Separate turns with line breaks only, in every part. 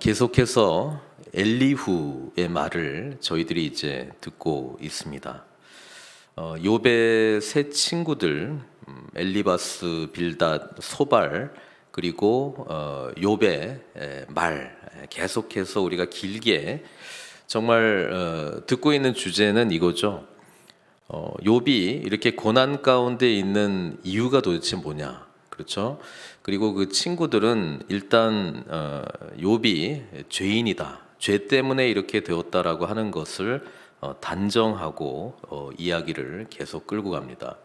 계속해서 엘리후의 말을 저희들이 이제 듣고 있습니다. 욥의 세 친구들 엘리바스, 빌닷, 소발 그리고 욥의 말 계속해서 우리가 길게 정말 듣고 있는 주제는 이거죠. 욥이 이렇게 고난 가운데 있는 이유가 도대체 뭐냐? 그렇죠? 그리고 그 친구들은 일단 욥이 죄인이다. 죄 때문에 이렇게 되었다라고 하는 것을 단정하고 이야기를 계속 끌고 갑니다.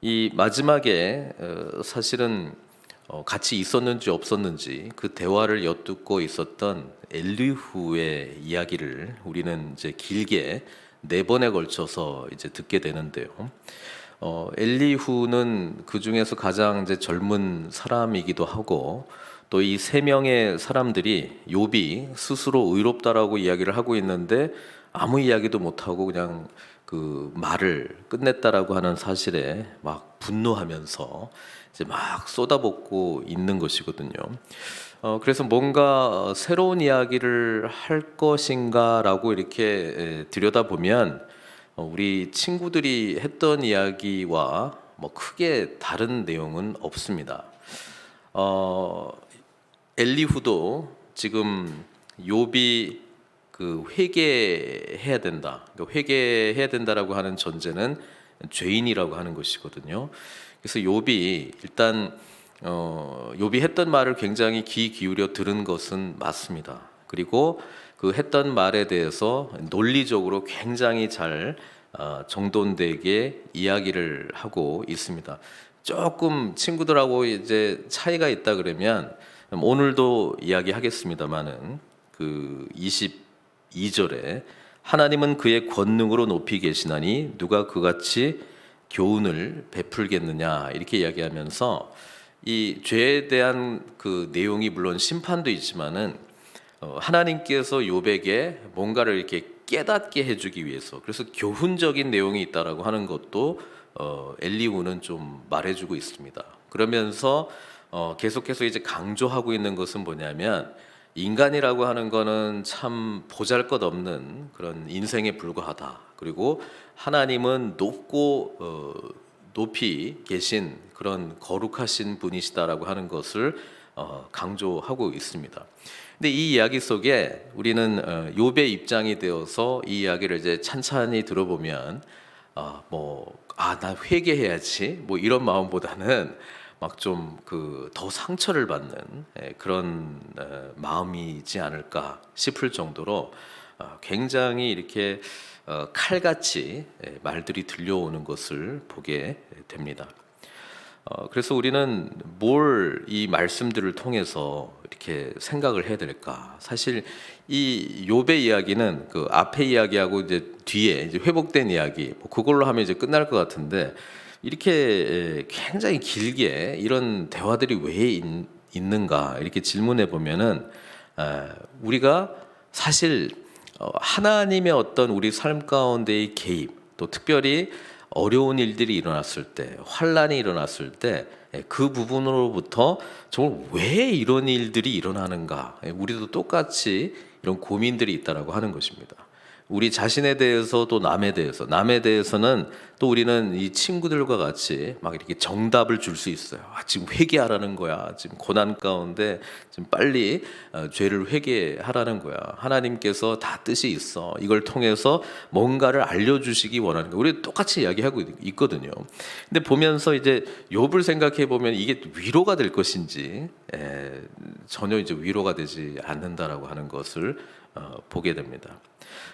이 마지막에 사실은 같이 있었는지 없었는지 그 대화를 엿듣고 있었던 엘리후의 이야기를 우리는 이제 길게 4번에 걸쳐서 이제 듣게 되는데요. 엘리후는 그 중에서 가장 이제 젊은 사람이기도 하고 또 이 3명의 사람들이 욥이 스스로 의롭다라고 이야기를 하고 있는데 아무 이야기도 못하고 그냥 그 말을 끝냈다라고 하는 사실에 막 분노하면서 이제 막 쏟아붓고 있는 것이거든요. 그래서 뭔가 새로운 이야기를 할 것인가라고 이렇게 들여다보면 우리 친구들이 했던 이야기와 뭐 크게 다른 내용은 없습니다. 엘리후도 지금 욥이 그 회개해야 된다. 회개해야 된다라고 하는 전제는 죄인이라고 하는 것이거든요. 그래서 욥이 일단 욥이 했던 말을 굉장히 귀 기울여 들은 것은 맞습니다. 그리고 그 했던 말에 대해서 논리적으로 굉장히 잘 정돈되게 이야기를 하고 있습니다. 조금 친구들하고 이제 차이가 있다 그러면 오늘도 이야기하겠습니다만은 그 22절에 하나님은 그의 권능으로 높이 계시나니 누가 그같이 교훈을 베풀겠느냐 이렇게 이야기하면서 이 죄에 대한 그 내용이 물론 심판도 있지만은 하나님께서 욥에게 뭔가를 이렇게 깨닫게 해주기 위해서 그래서 교훈적인 내용이 있다라고 하는 것도 엘리후는 좀 말해주고 있습니다. 그러면서 계속해서 이제 강조하고 있는 것은 뭐냐면 인간이라고 하는 거는 참 보잘것없는 그런 인생에 불과하다. 그리고 하나님은 높고 높이 계신 그런 거룩하신 분이시다라고 하는 것을 강조하고 있습니다. 근데 이 이야기 속에 우리는 욥의 입장이 되어서 이 이야기를 이제 찬찬히 들어보면 나 회개해야지 뭐 이런 마음보다는 막 좀 그 더 상처를 받는 그런 마음이지 않을까 싶을 정도로 굉장히 이렇게 칼같이 말들이 들려오는 것을 보게 됩니다. 그래서 우리는 뭘 이 말씀들을 통해서 이렇게 생각을 해야 될까? 사실 이 욥의 이야기는 그 앞에 이야기하고 이제 뒤에 이제 회복된 이야기 그걸로 하면 이제 끝날 것 같은데 이렇게 굉장히 길게 이런 대화들이 왜 있는가 이렇게 질문해 보면은 우리가 사실 하나님의 어떤 우리 삶 가운데의 개입 또 특별히 어려운 일들이 일어났을 때 환란이 일어났을 때 그 부분으로부터 정말 왜 이런 일들이 일어나는가 우리도 똑같이 이런 고민들이 있다라고 하는 것입니다. 우리 자신에 대해서 또 남에 대해서는 또 우리는 이 친구들과 같이 막 이렇게 정답을 줄 수 있어요. 지금 회개하라는 거야. 지금 고난 가운데 지금 빨리 죄를 회개하라는 거야. 하나님께서 다 뜻이 있어. 이걸 통해서 뭔가를 알려주시기 원하는 거야. 우리 똑같이 이야기하고 있거든요. 근데 보면서 이제 욥을 생각해 보면 이게 위로가 될 것인지 전혀 이제 위로가 되지 않는다라고 하는 것을 보게 됩니다.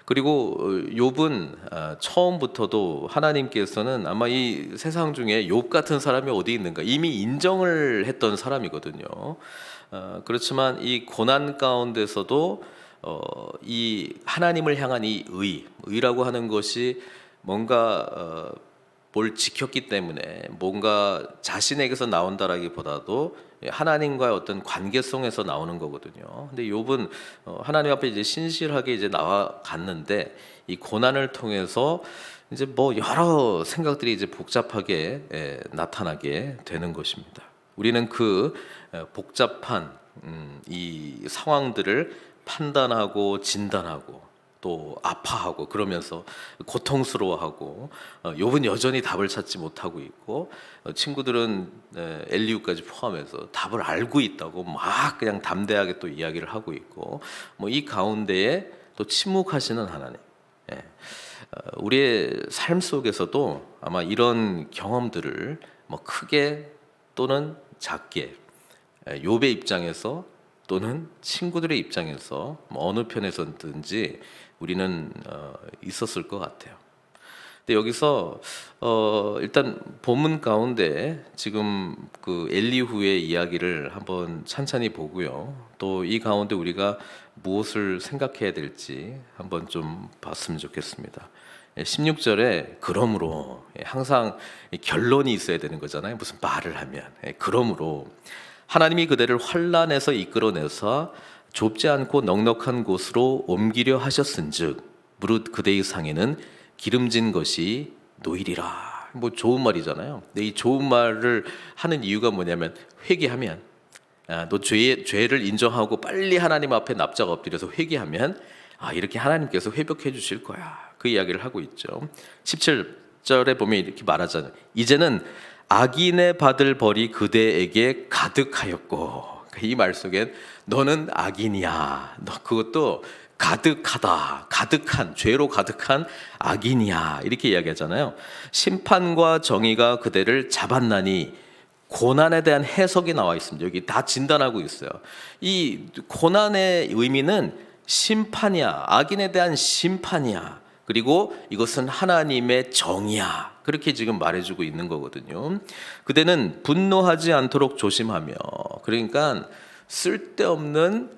그리고 욥은 처음부터도 하나님께서는 아마 이 세상 중에 욥 같은 사람이 어디 있는가 이미 인정을 했던 사람이거든요. 그렇지만 이 고난 가운데서도 이 하나님을 향한 이 의라고 하는 것이 뭔가 뭘 지켰기 때문에 뭔가 자신에게서 나온다라기보다도 하나님과의 어떤 관계성에서 나오는 거거든요. 근데 욥은 하나님 앞에 이제 신실하게 이제 나아갔는데 이 고난을 통해서 이제 뭐 여러 생각들이 이제 복잡하게 나타나게 되는 것입니다. 우리는 그 복잡한 이 상황들을 판단하고 진단하고 또 아파하고 그러면서 고통스러워하고 욥은 여전히 답을 찾지 못하고 있고 친구들은 엘리후까지 포함해서 답을 알고 있다고 막 그냥 담대하게 또 이야기를 하고 있고 뭐 이 가운데에 또 침묵하시는 하나님. 예. 우리의 삶 속에서도 아마 이런 경험들을 뭐 크게 또는 작게 욥의 입장에서 또는 친구들의 입장에서 뭐 어느 편에서든지 우리는 있었을 것 같아요. 근데 여기서 일단 본문 가운데 지금 그 엘리후의 이야기를 한번 찬찬히 보고요. 또 이 가운데 우리가 무엇을 생각해야 될지 한번 좀 봤으면 좋겠습니다. 16절에 그러므로 항상 결론이 있어야 되는 거잖아요. 무슨 말을 하면 그러므로 하나님이 그대를 환난에서 이끌어내서 좁지 않고 넉넉한 곳으로 옮기려 하셨은즉 무릇 그대의 상에는 기름진 것이 놓이리라. 뭐 좋은 말이잖아요. 근데 이 좋은 말을 하는 이유가 뭐냐면 회개하면 너 죄를 인정하고 빨리 하나님 앞에 납작 엎드려서 회개하면 이렇게 하나님께서 회복해 주실 거야. 그 이야기를 하고 있죠. 17절에 보면 이렇게 말하잖아요. 이제는 악인의 받을 벌이 그대에게 가득하였고 이 말 속엔 너는 악인이야. 너 그것도 가득하다. 가득한 죄로 가득한 악인이야. 이렇게 이야기하잖아요. 심판과 정의가 그대를 잡았나니 고난에 대한 해석이 나와 있습니다. 여기 다 진단하고 있어요. 이 고난의 의미는 심판이야. 악인에 대한 심판이야. 그리고 이것은 하나님의 정의야. 그렇게 지금 말해주고 있는 거거든요. 그대는 분노하지 않도록 조심하며, 그러니까 쓸데없는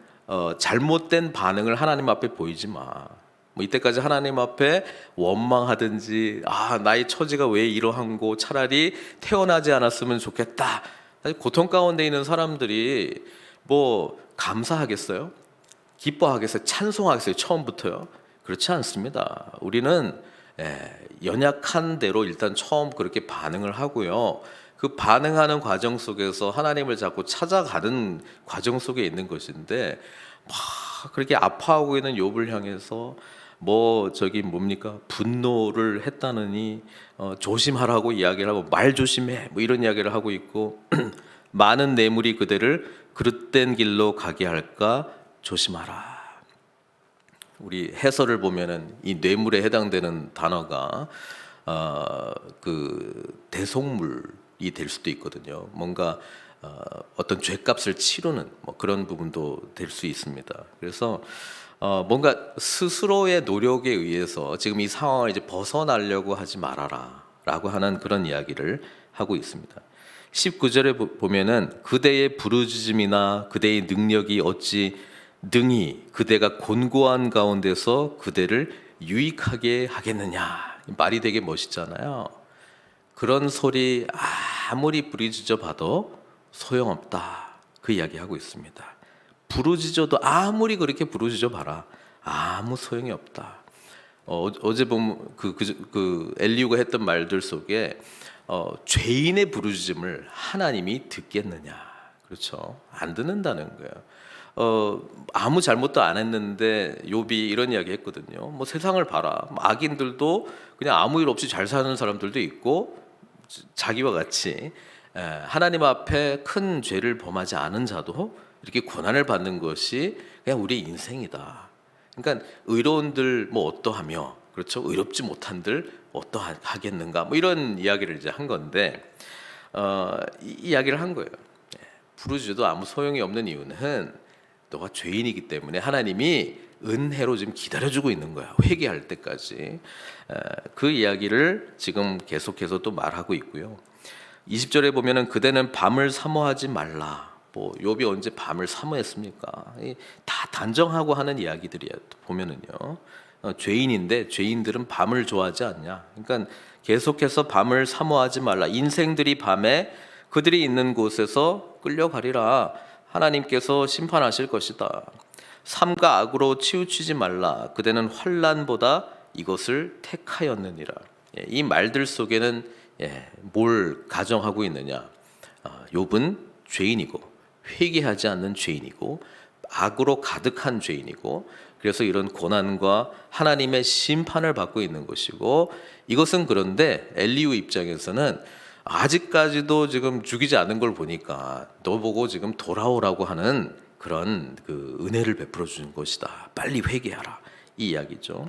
잘못된 반응을 하나님 앞에 보이지 마. 뭐 이때까지 하나님 앞에 원망하든지 나의 처지가 왜 이러한 거 차라리 태어나지 않았으면 좋겠다. 사실 고통 가운데 있는 사람들이 뭐 감사하겠어요? 기뻐하겠어요? 찬송하겠어요? 처음부터요? 그렇지 않습니다. 우리는 연약한 대로 일단 처음 그렇게 반응을 하고요. 그 반응하는 과정 속에서 하나님을 자꾸 찾아가는 과정 속에 있는 것인데 막 그렇게 아파하고 있는 욥을 향해서 뭐 저기 뭡니까 분노를 했다느니 조심하라고 이야기를 하고 말 조심해 뭐 이런 이야기를 하고 있고 많은 뇌물이 그대를 그릇된 길로 가게 할까 조심하라. 우리 해설을 보면은 이 뇌물에 해당되는 단어가 그 대속물이 될 수도 있거든요. 뭔가 어떤 죄값을 치르는 뭐 그런 부분도 될 수 있습니다. 그래서 뭔가 스스로의 노력에 의해서 지금 이 상황을 이제 벗어나려고 하지 말아라라고 하는 그런 이야기를 하고 있습니다. 19절에 보면은 그대의 부르짖음이나 그대의 능력이 어찌 능히 그대가 곤고한 가운데서 그대를 유익하게 하겠느냐. 말이 되게 멋있잖아요. 그런 소리 아무리 부르짖어 봐도 소용없다. 그 이야기하고 있습니다. 부르짖어도 아무리 그렇게 부르짖어 봐라. 아무 소용이 없다. 어제 보면 그 엘리후가 했던 말들 속에 죄인의 부르짖음을 하나님이 듣겠느냐. 그렇죠. 안 듣는다는 거예요. 아무 잘못도 안 했는데 욥이 이런 이야기 했거든요. 뭐 세상을 봐라. 악인들도 그냥 아무 일 없이 잘 사는 사람들도 있고 자기와 같이 하나님 앞에 큰 죄를 범하지 않은 자도 이렇게 고난을 받는 것이 그냥 우리의 인생이다. 그러니까 의로운들 뭐 어떠하며 그렇죠. 의롭지 못한들 어떠하겠는가. 뭐 이런 이야기를 이제 한 건데 이 이야기를 한 거예요. 부르짖어도 아무 소용이 없는 이유는 너가 죄인이기 때문에 하나님이 은혜로 지금 기다려주고 있는 거야. 회개할 때까지. 그 이야기를 지금 계속해서 또 말하고 있고요. 20절에 보면은 그대는 밤을 사모하지 말라. 뭐 욥이 언제 밤을 사모했습니까? 다 단정하고 하는 이야기들이야. 보면은요. 죄인인데 죄인들은 밤을 좋아하지 않냐. 그러니까 계속해서 밤을 사모하지 말라. 인생들이 밤에 그들이 있는 곳에서 끌려가리라. 하나님께서 심판하실 것이다. 삼가 악으로 치우치지 말라. 그대는 환난보다 이것을 택하였느니라. 이 말들 속에는 뭘 가정하고 있느냐? 욥은 죄인이고 회개하지 않는 죄인이고 악으로 가득한 죄인이고, 그래서 이런 고난과 하나님의 심판을 받고 있는 것이고, 이것은 그런데 엘리후 입장에서는 아직까지도 지금 죽이지 않은 걸 보니까 너 보고 지금 돌아오라고 하는 그런 그 은혜를 베풀어 주는 것이다. 빨리 회개하라. 이 이야기죠.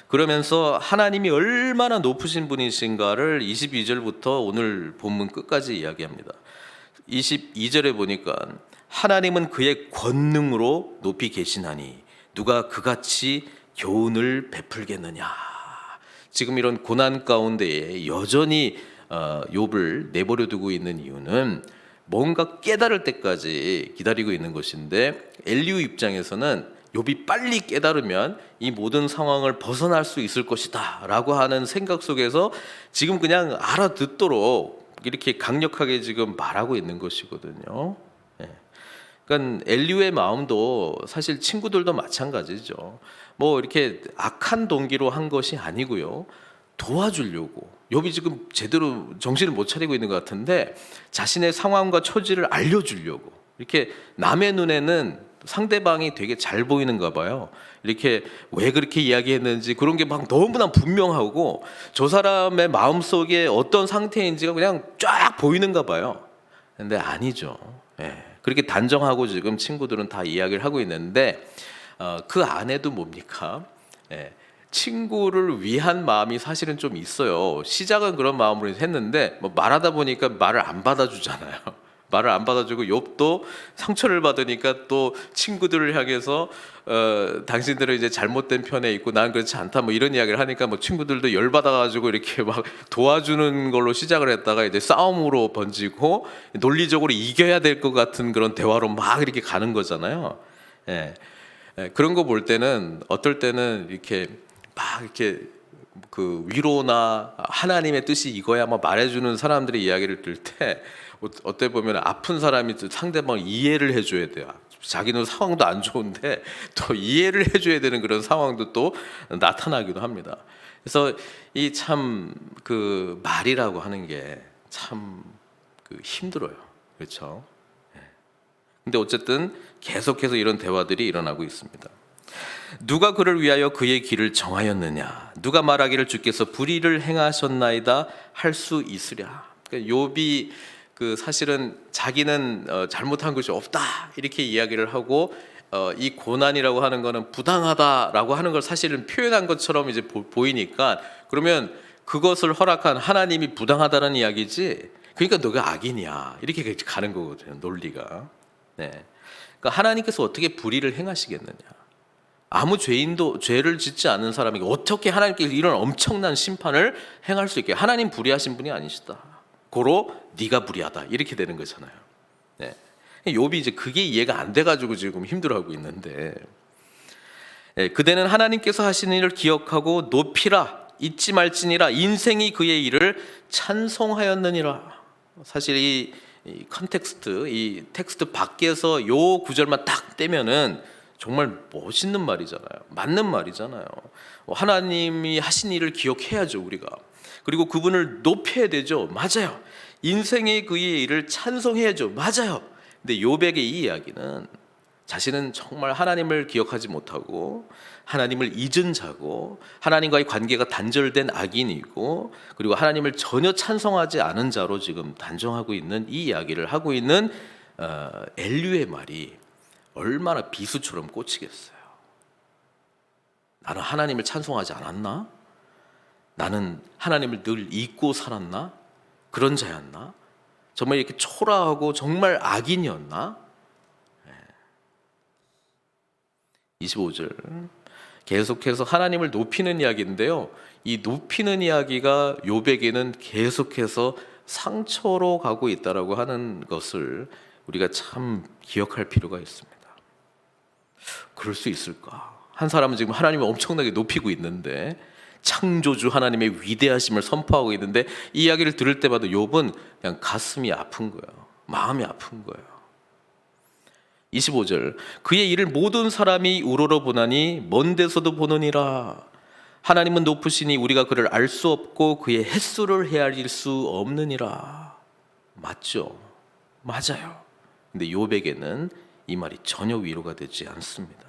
그러면서 하나님이 얼마나 높으신 분이신가를 22절부터 오늘 본문 끝까지 이야기합니다. 22절에 보니까 하나님은 그의 권능으로 높이 계시나니 누가 그같이 교훈을 베풀겠느냐. 지금 이런 고난 가운데에 여전히 욥을 내버려 두고 있는 이유는 뭔가 깨달을 때까지 기다리고 있는 것인데, 엘리후 입장에서는 욥이 빨리 깨달으면 이 모든 상황을 벗어날 수 있을 것이다 라고 하는 생각 속에서 지금 그냥 알아듣도록 이렇게 강력하게 지금 말하고 있는 것이거든요. 그러니까 엘리후의 마음도 사실 친구들도 마찬가지죠. 뭐 이렇게 악한 동기로 한 것이 아니고요, 도와주려고. 욥이 지금 제대로 정신을 못 차리고 있는 것 같은데 자신의 상황과 처지를 알려주려고, 이렇게 남의 눈에는 상대방이 되게 잘 보이는가 봐요. 이렇게 왜 그렇게 이야기했는지 그런 게 막 너무나 분명하고 저 사람의 마음속에 어떤 상태인지가 그냥 쫙 보이는가 봐요. 근데 아니죠. 그렇게 단정하고 지금 친구들은 다 이야기를 하고 있는데 그 안에도 뭡니까? 친구를 위한 마음이 사실은 좀 있어요. 시작은 그런 마음으로 했는데 뭐 말하다 보니까 말을 안 받아주잖아요. 말을 안 받아주고 욥도 상처를 받으니까 또 친구들을 향해서 당신들은 이제 잘못된 편에 있고 난 그렇지 않다 뭐 이런 이야기를 하니까 뭐 친구들도 열받아가지고 이렇게 막 도와주는 걸로 시작을 했다가 이제 싸움으로 번지고 논리적으로 이겨야 될 것 같은 그런 대화로 막 이렇게 가는 거잖아요. 그런 거 볼 때는 어떨 때는 이렇게 막 이렇게 그 위로나 하나님의 뜻이 이거야 뭐 말해주는 사람들의 이야기를 들을 때 어때 보면 아픈 사람이 상대방을 이해를 해줘야 돼요. 자기는 상황도 안 좋은데 또 이해를 해줘야 되는 그런 상황도 또 나타나기도 합니다. 그래서 이 참 그 말이라고 하는 게 참 그 힘들어요. 그렇죠? 근데 어쨌든 계속해서 이런 대화들이 일어나고 있습니다. 누가 그를 위하여 그의 길을 정하였느냐? 누가 말하기를 주께서 불의를 행하셨나이다 할 수 있으랴? 그러니까 욥이 그 사실은 자기는 잘못한 것이 없다 이렇게 이야기를 하고 이 고난이라고 하는 거는 부당하다라고 하는 걸 사실은 표현한 것처럼 이제 보이니까, 그러면 그것을 허락한 하나님이 부당하다는 이야기지. 그러니까 너가 악인이야 이렇게 가는 거거든요, 논리가. 그러니까 하나님께서 어떻게 불의를 행하시겠느냐? 아무 죄인도 죄를 짓지 않는 사람에게 어떻게 하나님께서 이런 엄청난 심판을 행할 수 있게? 하나님 불의하신 분이 아니시다. 고로 네가 불의하다 이렇게 되는 거잖아요. 욥이 이제 그게 이해가 안 돼가지고 지금 힘들어하고 있는데, 그대는 하나님께서 하신 일을 기억하고 높이라 잊지 말지니라 인생이 그의 일을 찬송하였느니라. 사실 이 컨텍스트, 이 텍스트 밖에서 요 구절만 딱 떼면은 정말 멋있는 말이잖아요. 맞는 말이잖아요. 하나님이 하신 일을 기억해야죠, 우리가. 그리고 그분을 높여야 되죠. 맞아요. 인생의 그의 일을 찬송해야죠. 맞아요. 근데 욥에게 이 이야기는 자신은 정말 하나님을 기억하지 못하고 하나님을 잊은 자고 하나님과의 관계가 단절된 악인이고 그리고 하나님을 전혀 찬송하지 않은 자로 지금 단정하고 있는 이 이야기를 하고 있는 엘리후의 말이 얼마나 비수처럼 꽂히겠어요. 나는 하나님을 찬송하지 않았나? 나는 하나님을 늘 잊고 살았나? 그런 자였나? 정말 이렇게 초라하고 정말 악인이었나? 25절 계속해서 하나님을 높이는 이야기인데요, 이 높이는 이야기가 욥에게는 계속해서 상처로 가고 있다라고 하는 것을 우리가 참 기억할 필요가 있습니다. 그럴 수 있을까? 한 사람은 지금 하나님을 엄청나게 높이고 있는데, 창조주 하나님의 위대하심을 선포하고 있는데, 이 이야기를 들을 때마다 욥은 그냥 가슴이 아픈 거예요. 마음이 아픈 거예요. 25절 그의 일을 모든 사람이 우러러보나니 먼 데서도 보느니라. 하나님은 높으시니 우리가 그를 알 수 없고 그의 햇수를 헤아릴 수 없느니라. 맞죠? 맞아요. 근데 욥에게는 이 말이 전혀 위로가 되지 않습니다.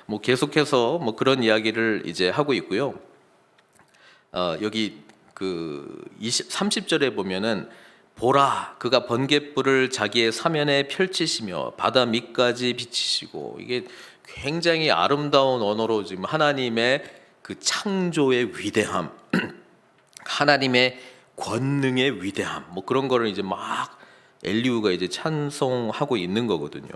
뭐 계속해서 뭐 그런 이야기를 이제 하고 있고요. 여기 그 30절에 보면은 보라 그가 번갯불을 자기의 사면에 펼치시며 바다 밑까지 비치시고, 이게 굉장히 아름다운 언어로 지금 하나님의 그 창조의 위대함, 하나님의 권능의 위대함, 뭐 그런 거를 이제 막 엘리후가 이제 찬송하고 있는 거거든요.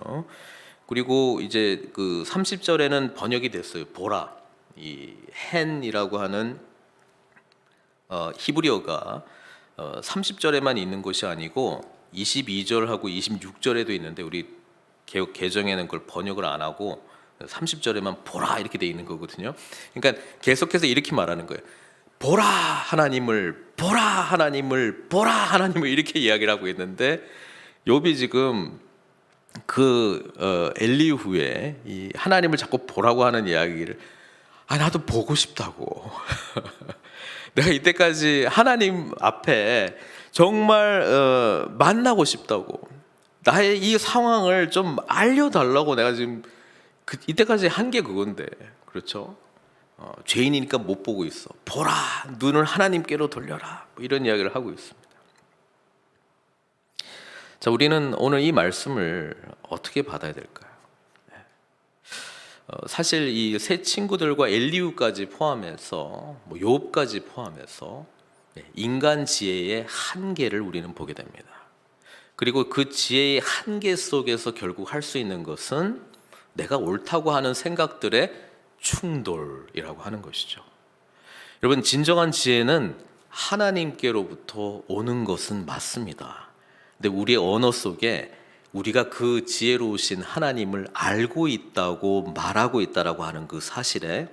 그리고 이제 그 30절에는 번역이 됐어요. 보라, 이 헨이라고 하는 히브리어가 30절에만 있는 것이 아니고 22절하고 26절에도 있는데, 우리 개역 개정에는 그걸 번역을 안 하고 30절에만 보라 이렇게 돼 있는 거거든요. 그러니까 계속해서 이렇게 말하는 거예요. 보라 하나님을, 보라 하나님을, 보라 하나님을, 이렇게 이야기를 하고 있는데, 욥이 지금 그 엘리후에 이 하나님을 자꾸 보라고 하는 이야기를, 나도 보고 싶다고. 내가 이때까지 하나님 앞에 정말 만나고 싶다고, 나의 이 상황을 좀 알려달라고 내가 지금 이때까지 한 게 그건데, 그렇죠? 죄인이니까 못 보고 있어. 보라, 눈을 하나님께로 돌려라, 뭐 이런 이야기를 하고 있습니다. 자, 우리는 오늘 이 말씀을 어떻게 받아야 될까요? 사실 이 세 친구들과 엘리후까지 포함해서, 뭐 욥까지 포함해서 인간 지혜의 한계를 우리는 보게 됩니다. 그리고 그 지혜의 한계 속에서 결국 할 수 있는 것은 내가 옳다고 하는 생각들의 충돌이라고 하는 것이죠. 여러분, 진정한 지혜는 하나님께로부터 오는 것은 맞습니다. 근데 우리의 언어 속에 우리가 그 지혜로우신 하나님을 알고 있다고 말하고 있다라고 하는 그 사실에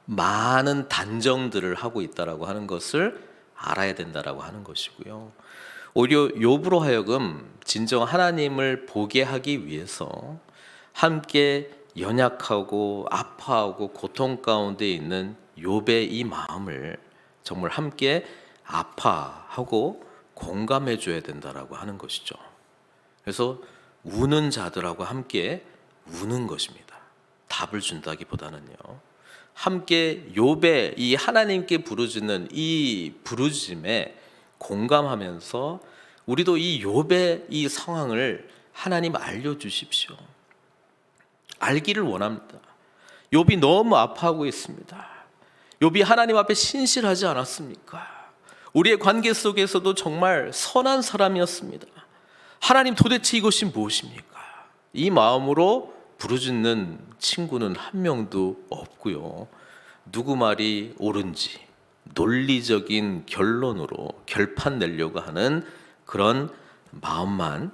많은 단정들을 하고 있다라고 하는 것을 알아야 된다라고 하는 것이고요. 오히려 욥으로 하여금 진정 하나님을 보게 하기 위해서 함께 연약하고 아파하고 고통 가운데 있는 욥의 이 마음을 정말 함께 아파하고 공감해 줘야 된다라고 하는 것이죠. 그래서 우는 자들하고 함께 우는 것입니다. 답을 준다기보다는요, 함께 욥의 이 하나님께 부르짖는 이 부르짖음에 공감하면서 우리도 이 욥의 이 상황을 하나님 알려주십시오. 알기를 원합니다. 욥이 너무 아파하고 있습니다. 욥이 하나님 앞에 신실하지 않았습니까? 우리의 관계 속에서도 정말 선한 사람이었습니다. 하나님, 도대체 이것이 무엇입니까? 이 마음으로 부르짖는 친구는 한 명도 없고요. 누구 말이 옳은지 논리적인 결론으로 결판 내려고 하는 그런 마음만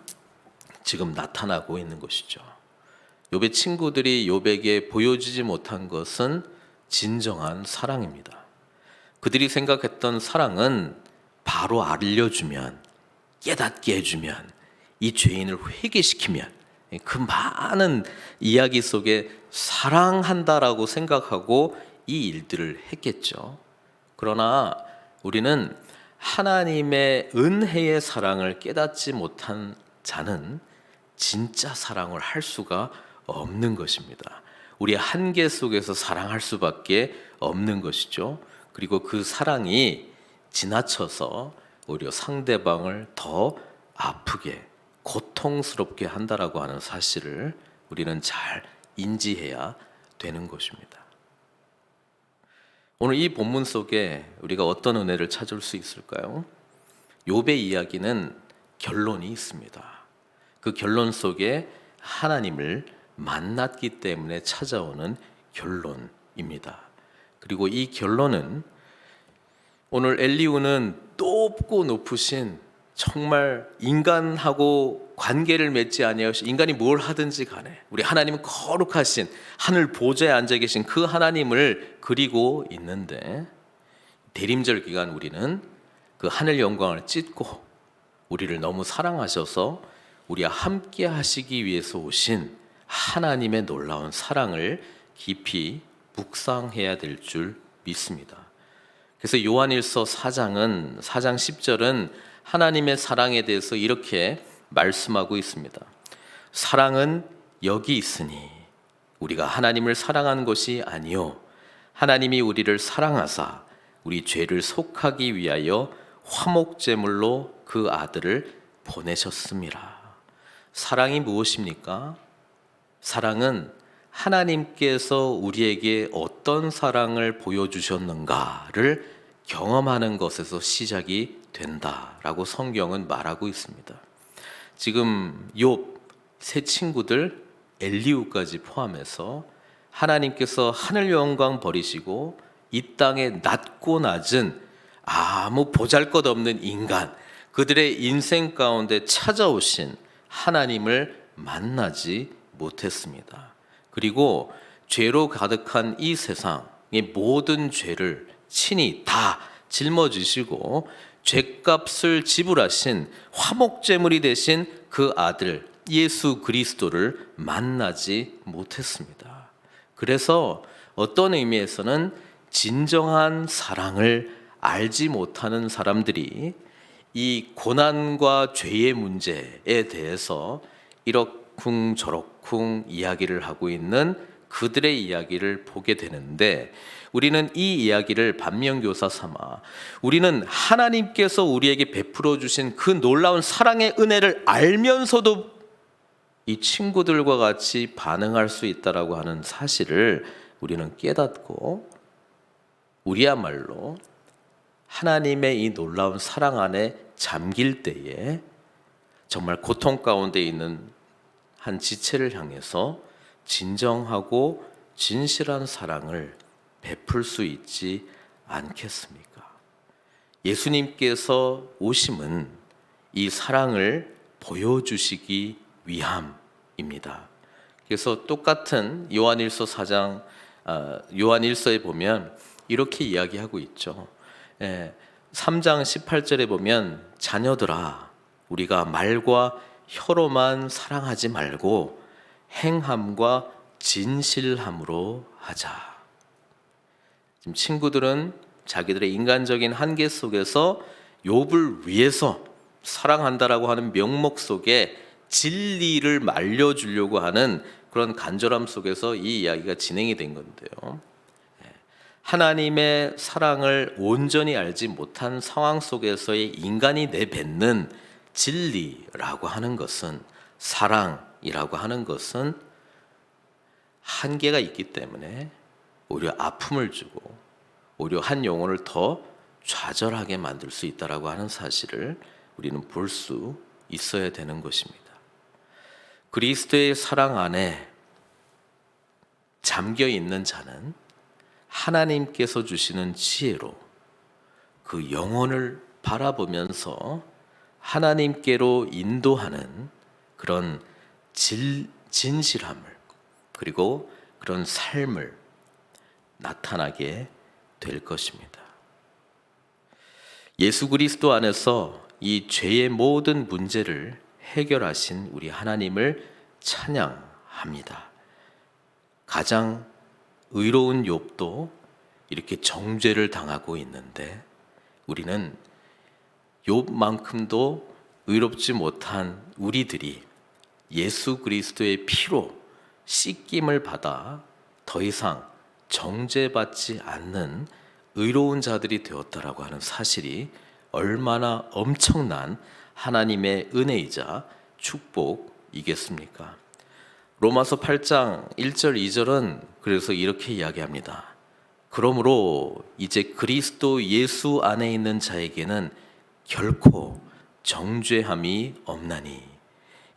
지금 나타나고 있는 것이죠. 욥의 친구들이 욥에게 보여주지 못한 것은 진정한 사랑입니다. 그들이 생각했던 사랑은 바로 알려주면, 깨닫게 해주면, 이 죄인을 회개시키면, 그 많은 이야기 속에 사랑한다라고 생각하고 이 일들을 했겠죠. 그러나 우리는 하나님의 은혜의 사랑을 깨닫지 못한 자는 진짜 사랑을 할 수가 없는 것입니다. 우리의 한계 속에서 사랑할 수밖에 없는 것이죠. 그리고 그 사랑이 지나쳐서 오히려 상대방을 더 아프게 고통스럽게 한다라고 하는 사실을 우리는 잘 인지해야 되는 것입니다. 오늘 이 본문 속에 우리가 어떤 은혜를 찾을 수 있을까요? 욥의 이야기는 결론이 있습니다. 그 결론 속에 하나님을 만났기 때문에 찾아오는 결론입니다. 그리고 이 결론은 오늘 엘리후는 높고 높으신, 정말 인간하고 관계를 맺지 아니하시, 인간이 뭘 하든지 간에 우리 하나님은 거룩하신 하늘 보좌에 앉아 계신 그 하나님을 그리고 있는데, 대림절 기간 우리는 그 하늘 영광을 찢고 우리를 너무 사랑하셔서 우리와 함께 하시기 위해서 오신 하나님의 놀라운 사랑을 깊이 묵상해야 될 줄 믿습니다. 그래서 요한일서 4장 10절은 하나님의 사랑에 대해서 이렇게 말씀하고 있습니다. 사랑은 여기 있으니 우리가 하나님을 사랑한 것이 아니요 하나님이 우리를 사랑하사 우리 죄를 속하기 위하여 화목제물로 그 아들을 보내셨습니다. 사랑이 무엇입니까? 사랑은 하나님께서 우리에게 어떤 사랑을 보여주셨는가를 경험하는 것에서 시작이 된다라고 성경은 말하고 있습니다. 지금 욥 세 친구들 엘리후까지 포함해서 하나님께서 하늘 영광 버리시고 이 땅에 낮고 낮은 아무 보잘것없는 인간, 그들의 인생 가운데 찾아오신 하나님을 만나지 못했습니다. 그리고 죄로 가득한 이 세상의 모든 죄를 친히 다 짊어지시고 죄값을 지불하신 화목제물이 되신 그 아들 예수 그리스도를 만나지 못했습니다. 그래서 어떤 의미에서는 진정한 사랑을 알지 못하는 사람들이 이 고난과 죄의 문제에 대해서 이러쿵저러쿵 이야기를 하고 있는 그들의 이야기를 보게 되는데, 우리는 이 이야기를 반면교사 삼아 우리는 하나님께서 우리에게 베풀어 주신 그 놀라운 사랑의 은혜를 알면서도 이 친구들과 같이 반응할 수 있다라고 하는 사실을 우리는 깨닫고 우리야말로 하나님의 이 놀라운 사랑 안에 잠길 때에 정말 고통 가운데 있는 한 지체를 향해서 진정하고 진실한 사랑을 베풀 수 있지 않겠습니까? 예수님께서 오심은 이 사랑을 보여주시기 위함입니다. 그래서 똑같은 요한일서 4장 요한일서에 보면 이렇게 이야기하고 있죠. 3장 18절에 보면 자녀들아 우리가 말과 혀로만 사랑하지 말고 행함과 진실함으로 하자. 지금 친구들은 자기들의 인간적인 한계 속에서 욥을 위해서 사랑한다라고 하는 명목 속에 진리를 말려주려고 하는 그런 간절함 속에서 이 이야기가 진행이 된 건데요. 하나님의 사랑을 온전히 알지 못한 상황 속에서의 인간이 내뱉는 진리라고 하는 것은, 사랑이라고 하는 것은 한계가 있기 때문에 오히려 아픔을 주고 오히려 한 영혼을 더 좌절하게 만들 수 있다라고 하는 사실을 우리는 볼 수 있어야 되는 것입니다. 그리스도의 사랑 안에 잠겨 있는 자는 하나님께서 주시는 지혜로 그 영혼을 바라보면서 하나님께로 인도하는 그런 진실함을, 그리고 그런 삶을 나타나게 될 것입니다. 예수 그리스도 안에서 이 죄의 모든 문제를 해결하신 우리 하나님을 찬양합니다. 가장 의로운 욥도 이렇게 정죄를 당하고 있는데 우리는 욥만큼도 의롭지 못한 우리들이 예수 그리스도의 피로 씻김을 받아 더 이상 정죄받지 않는 의로운 자들이 되었다라고 하는 사실이 얼마나 엄청난 하나님의 은혜이자 축복이겠습니까? 로마서 8장 1절 2절은 그래서 이렇게 이야기합니다. 그러므로 이제 그리스도 예수 안에 있는 자에게는 결코 정죄함이 없나니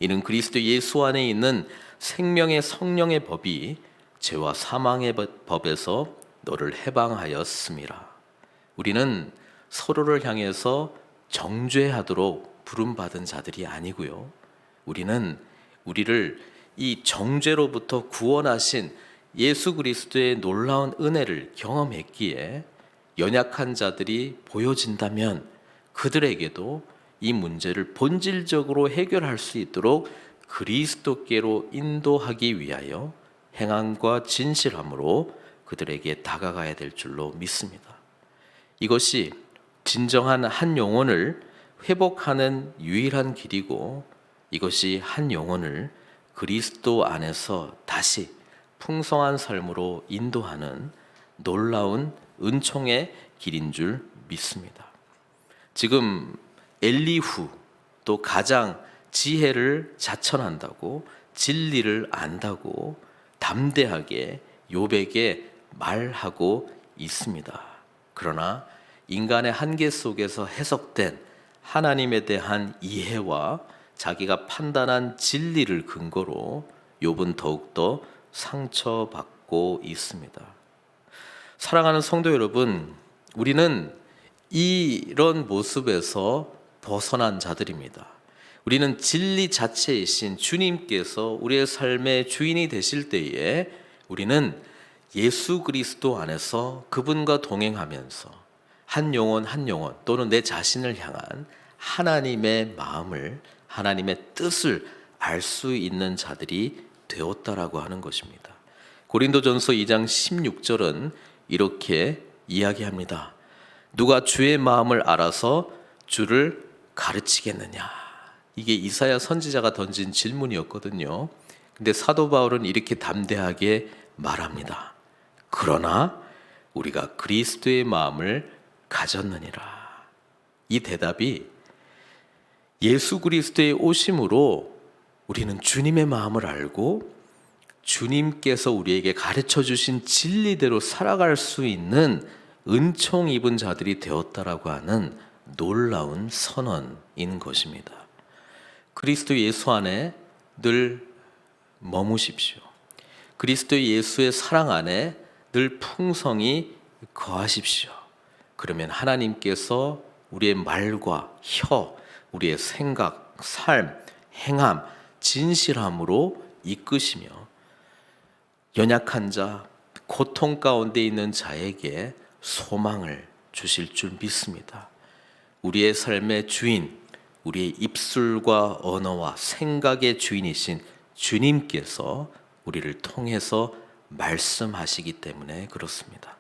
이는 그리스도 예수 안에 있는 생명의 성령의 법이 죄와 사망의 법에서 너를 해방하였음이라. 우리는 서로를 향해서 정죄하도록 부름받은 자들이 아니고요, 우리는 우리를 이 정죄로부터 구원하신 예수 그리스도의 놀라운 은혜를 경험했기에 연약한 자들이 보여진다면 그들에게도 이 문제를 본질적으로 해결할 수 있도록 그리스도께로 인도하기 위하여 행함과 진실함으로 그들에게 다가가야 될 줄로 믿습니다. 이것이 진정한 한 영혼을 회복하는 유일한 길이고 이것이 한 영혼을 그리스도 안에서 다시 풍성한 삶으로 인도하는 놀라운 은총의 길인 줄 믿습니다. 지금 엘리후, 또 가장 지혜를 자천한다고, 진리를 안다고 담대하게 욥에게 말하고 있습니다. 그러나 인간의 한계 속에서 해석된 하나님에 대한 이해와 자기가 판단한 진리를 근거로 욥은 더욱더 상처받고 있습니다. 사랑하는 성도 여러분, 우리는 이런 모습에서 벗어난 자들입니다. 우리는 진리 자체이신 주님께서 우리의 삶의 주인이 되실 때에 우리는 예수 그리스도 안에서 그분과 동행하면서 한 영혼 한 영혼 또는 내 자신을 향한 하나님의 마음을, 하나님의 뜻을 알 수 있는 자들이 되었다라고 하는 것입니다. 고린도전서 2장 16절은 이렇게 이야기합니다. 누가 주의 마음을 알아서 주를 가르치겠느냐? 이게 이사야 선지자가 던진 질문이었거든요. 근데 사도 바울은 이렇게 담대하게 말합니다. 그러나 우리가 그리스도의 마음을 가졌느니라. 이 대답이 예수 그리스도의 오심으로 우리는 주님의 마음을 알고 주님께서 우리에게 가르쳐 주신 진리대로 살아갈 수 있는 은총 입은 자들이 되었다라고 하는 놀라운 선언인 것입니다. 그리스도 예수 안에 늘 머무십시오. 그리스도 예수의 사랑 안에 늘 풍성히 거하십시오. 그러면 하나님께서 우리의 말과 혀, 우리의 생각, 삶, 행함, 진실함으로 이끄시며 연약한 자, 고통 가운데 있는 자에게 소망을 주실 줄 믿습니다. 우리의 삶의 주인, 우리의 입술과 언어와 생각의 주인이신 주님께서 우리를 통해서 말씀하시기 때문에 그렇습니다.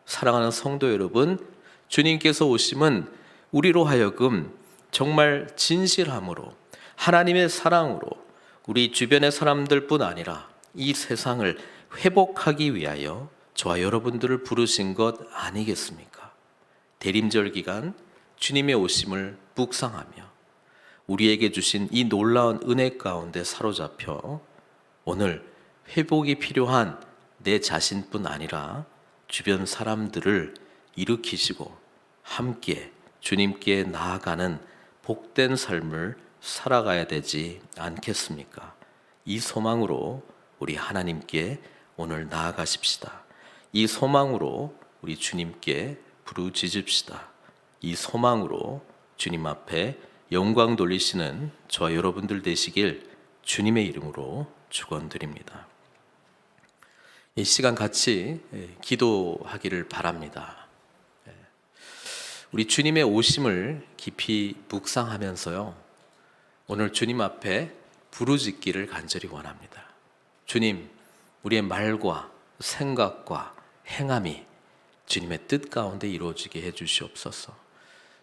사랑하는 성도 여러분, 주님께서 오심은 우리로 하여금 정말 진실함으로 하나님의 사랑으로 우리 주변의 사람들뿐 아니라 이 세상을 회복하기 위하여 저와 여러분들을 부르신 것 아니겠습니까? 대림절 기간 주님의 오심을 묵상하며 우리에게 주신 이 놀라운 은혜 가운데 사로잡혀 오늘 회복이 필요한 내 자신뿐 아니라 주변 사람들을 일으키시고 함께 주님께 나아가는 복된 삶을 살아가야 되지 않겠습니까? 이 소망으로 우리 하나님께 오늘 나아가십시다. 이 소망으로 우리 주님께 부르짖읍시다. 이 소망으로 주님 앞에 영광 돌리시는 저와 여러분들 되시길 주님의 이름으로 축원드립니다. 이 시간 같이 기도하기를 바랍니다. 우리 주님의 오심을 깊이 묵상하면서요, 오늘 주님 앞에 부르짖기를 간절히 원합니다. 주님, 우리의 말과 생각과 행함이 주님의 뜻 가운데 이루어지게 해주시옵소서.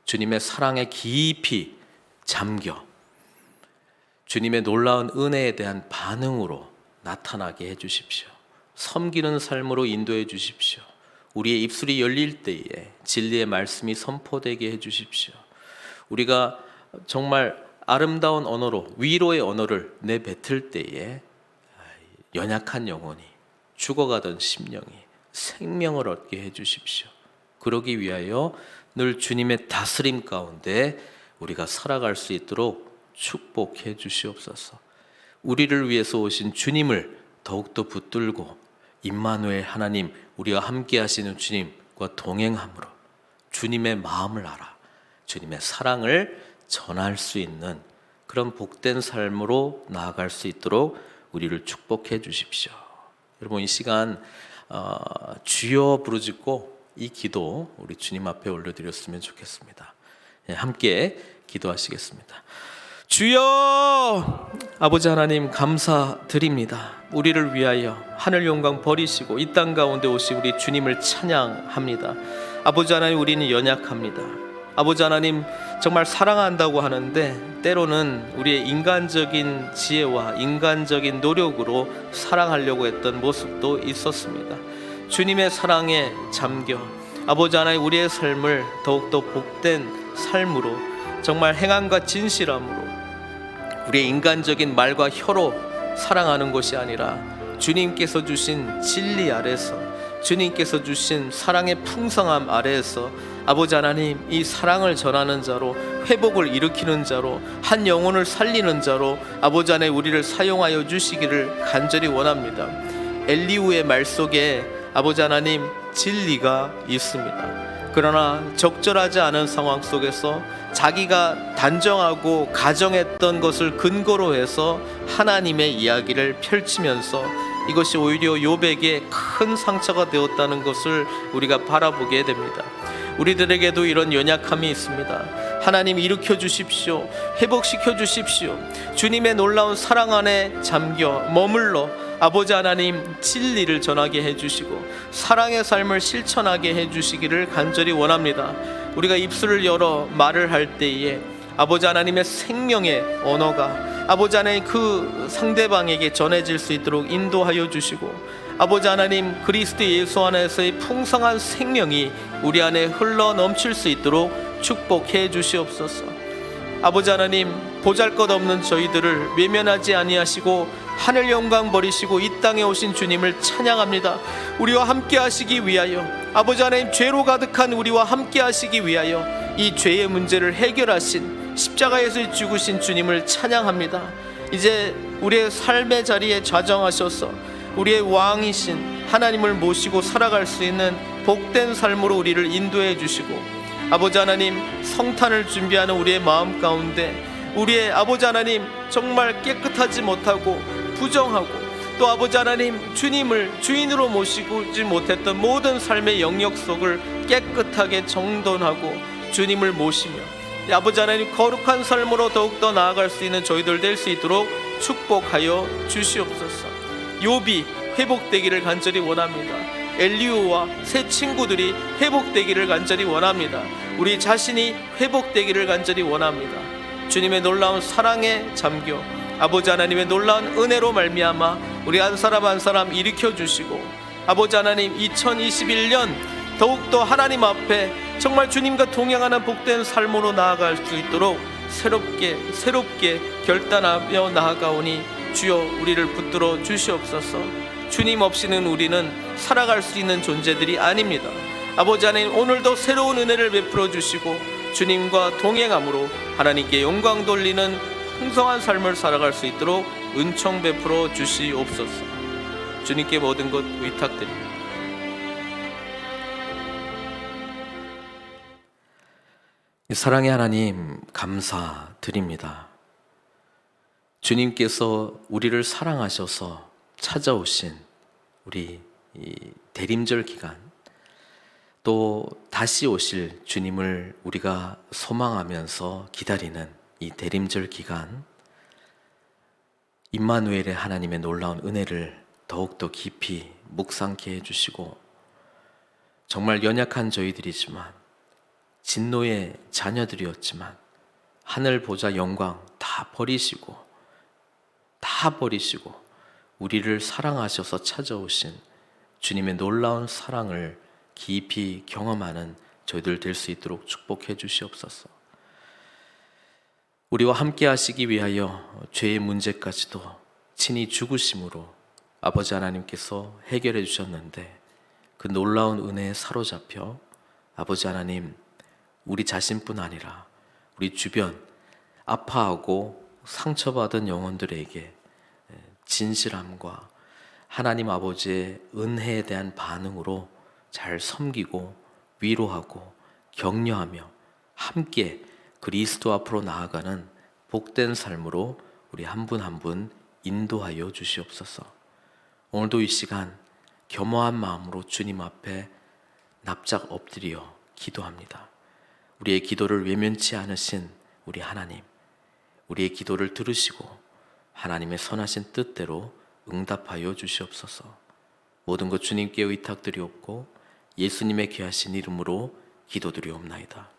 주님의 사랑에 깊이 잠겨 주님의 놀라운 은혜에 대한 반응으로 나타나게 해주십시오. 섬기는 삶으로 인도해 주십시오. 우리의 입술이 열릴 때에 진리의 말씀이 선포되게 해주십시오. 우리가 정말 아름다운 언어로 위로의 언어를 내뱉을 때에 연약한 영혼이, 죽어가던 심령이 생명을 얻게 해주십시오. 그러기 위하여 늘 주님의 다스림 가운데 우리가 살아갈 수 있도록 축복해 주시옵소서. 우리를 위해서 오신 주님을 더욱더 붙들고 임마누엘 하나님, 우리와 함께 하시는 주님과 동행함으로 주님의 마음을 알아 주님의 사랑을 전할 수 있는 그런 복된 삶으로 나아갈 수 있도록 우리를 축복해 주십시오. 여러분, 이 시간 주여 부르짖고 이 기도 우리 주님 앞에 올려드렸으면 좋겠습니다. 함께 기도하시겠습니다. 주여, 아버지 하나님 감사드립니다. 우리를 위하여 하늘 영광 버리시고 이 땅 가운데 오신 우리 주님을 찬양합니다. 아버지 하나님, 우리는 연약합니다. 아버지 하나님, 정말 사랑한다고 하는데 때로는 우리의 인간적인 지혜와 인간적인 노력으로 사랑하려고 했던 모습도 있었습니다. 주님의 사랑에 잠겨 아버지 하나님, 우리의 삶을 더욱더 복된 삶으로, 정말 행함과 진실함으로, 우리의 인간적인 말과 혀로 사랑하는 것이 아니라 주님께서 주신 진리 아래서, 주님께서 주신 사랑의 풍성함 아래에서 아버지 하나님, 이 사랑을 전하는 자로, 회복을 일으키는 자로, 한 영혼을 살리는 자로 아버지 하나님, 우리를 사용하여 주시기를 간절히 원합니다. 엘리후의 말 속에 아버지 하나님, 진리가 있습니다. 그러나 적절하지 않은 상황 속에서 자기가 단정하고 가정했던 것을 근거로 해서 하나님의 이야기를 펼치면서 이것이 오히려 욥에게 큰 상처가 되었다는 것을 우리가 바라보게 됩니다. 우리들에게도 이런 연약함이 있습니다. 하나님, 일으켜 주십시오. 회복시켜 주십시오. 주님의 놀라운 사랑 안에 잠겨 머물러 아버지 하나님, 진리를 전하게 해주시고 사랑의 삶을 실천하게 해주시기를 간절히 원합니다. 우리가 입술을 열어 말을 할 때에 아버지 하나님의 생명의 언어가 아버지 하나님, 그 상대방에게 전해질 수 있도록 인도하여 주시고, 아버지 하나님, 그리스도 예수 안에서의 풍성한 생명이 우리 안에 흘러 넘칠 수 있도록 축복해 주시옵소서. 아버지 하나님, 보잘것없는 저희들을 외면하지 아니하시고 하늘 영광 버리시고 이 땅에 오신 주님을 찬양합니다. 우리와 함께 하시기 위하여, 아버지 하나님, 죄로 가득한 우리와 함께 하시기 위하여 이 죄의 문제를 해결하신, 십자가에서 죽으신 주님을 찬양합니다. 이제 우리의 삶의 자리에 좌정하셔서 우리의 왕이신 하나님을 모시고 살아갈 수 있는 복된 삶으로 우리를 인도해 주시고, 아버지 하나님, 성탄을 준비하는 우리의 마음 가운데 우리의 아버지 하나님, 정말 깨끗하지 못하고 부정하고 또 아버지 하나님, 주님을 주인으로 모시지 못했던 모든 삶의 영역 속을 깨끗하게 정돈하고 주님을 모시며 아버지 하나님, 거룩한 삶으로 더욱더 나아갈 수 있는 저희들 될 수 있도록 축복하여 주시옵소서. 욥이 회복되기를 간절히 원합니다. 엘리후와 새 친구들이 회복되기를 간절히 원합니다. 우리 자신이 회복되기를 간절히 원합니다. 주님의 놀라운 사랑에 잠겨 아버지 하나님의 놀라운 은혜로 말미암아 우리 한 사람 한 사람 일으켜 주시고, 아버지 하나님, 2021년 더욱더 하나님 앞에 정말 주님과 동행하는 복된 삶으로 나아갈 수 있도록 새롭게 결단하며 나아가오니 주여, 우리를 붙들어 주시옵소서. 주님 없이는 우리는 살아갈 수 있는 존재들이 아닙니다. 아버지 하나님, 오늘도 새로운 은혜를 베풀어 주시고 주님과 동행함으로 하나님께 영광 돌리는 풍성한 삶을 살아갈 수 있도록 은총 베풀어 주시옵소서. 주님께 모든 것 의탁드립니다. 사랑의 하나님, 감사드립니다. 주님께서 우리를 사랑하셔서 찾아오신 우리 이 대림절 기간, 또 다시 오실 주님을 우리가 소망하면서 기다리는 이 대림절 기간, 임마누엘의 하나님의 놀라운 은혜를 더욱더 깊이 묵상케 해주시고, 정말 연약한 저희들이지만 진노의 자녀들이었지만 하늘 보좌 영광 다 버리시고 우리를 사랑하셔서 찾아오신 주님의 놀라운 사랑을 깊이 경험하는 저희들 될 수 있도록 축복해 주시옵소서. 우리와 함께 하시기 위하여 죄의 문제까지도 친히 죽으심으로 아버지 하나님께서 해결해 주셨는데, 그 놀라운 은혜에 사로잡혀 아버지 하나님, 우리 자신뿐 아니라 우리 주변 아파하고 상처받은 영혼들에게 진실함과 하나님 아버지의 은혜에 대한 반응으로 잘 섬기고 위로하고 격려하며 함께 그리스도 앞으로 나아가는 복된 삶으로 우리 한 분 한 분 인도하여 주시옵소서. 오늘도 이 시간 겸허한 마음으로 주님 앞에 납작 엎드려 기도합니다. 우리의 기도를 외면치 않으신 우리 하나님, 우리의 기도를 들으시고 하나님의 선하신 뜻대로 응답하여 주시옵소서. 모든 것 주님께 의탁드리옵고 예수님의 귀하신 이름으로 기도드리옵나이다.